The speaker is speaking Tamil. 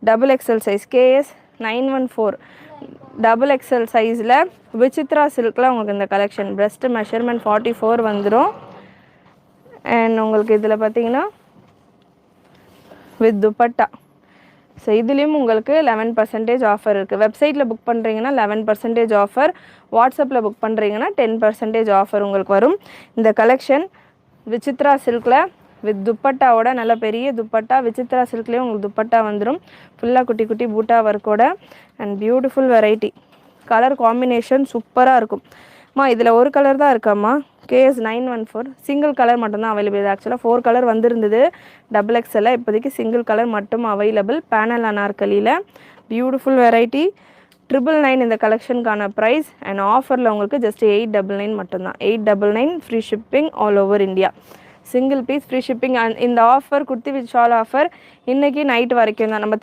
Double XL size KS 914 double XL சைஸில் விசித்ரா சில்கில் உங்களுக்கு இந்த கலெக்ஷன் breast மெஷர்மெண்ட் 44 வந்துடும். அண்ட் உங்களுக்கு இதில் பார்த்தீங்கன்னா வித் துப்பட்டா. ஸோ இதுலேயும் உங்களுக்கு 11% ஆஃபர் இருக்குது. வெப்சைட்டில் புக் பண்ணுறீங்கன்னா 11% ஆஃபர், வாட்ஸ்அப்பில் புக் பண்ணுறீங்கன்னா 10% ஆஃபர் உங்களுக்கு வரும். இந்த கலெக்ஷன் விசித்ரா சில்கில் வித் துப்பட்டாவோட நல்ல பெரிய துப்பட்டா, விசித்ரா சில்க்லேயும் உங்களுக்கு துப்பட்டா வந்துடும். ஃபுல்லாக குட்டி குட்டி பூட்டா ஒர்க்கோட and beautiful variety. Colour combination சூப்பராக இருக்கும். இதில் ஒரு கலர் தான் இருக்காம்மா, KS 914 சிங்கிள் கலர் மட்டும்தான் அவைலபிள். ஆக்சுவலாக 4 கலர் வந்திருந்தது டபுள் எக்ஸில், இப்போதைக்கு சிங்கிள் கலர் மட்டும் அவைலபிள். பேனல் அனார்கலியில் பியூட்டிஃபுல் வெரைட்டி. 999 இந்த கலெக்ஷனுக்கான ப்ரைஸ். அண்ட் ஆஃபரில் உங்களுக்கு ஜஸ்ட் 899 மட்டும்தான். 899 free shipping all over India. Single piece free shipping. And இந்த offer kurti with shawl offer இன்றைக்கி நைட் வரைக்கும் தான். நம்ம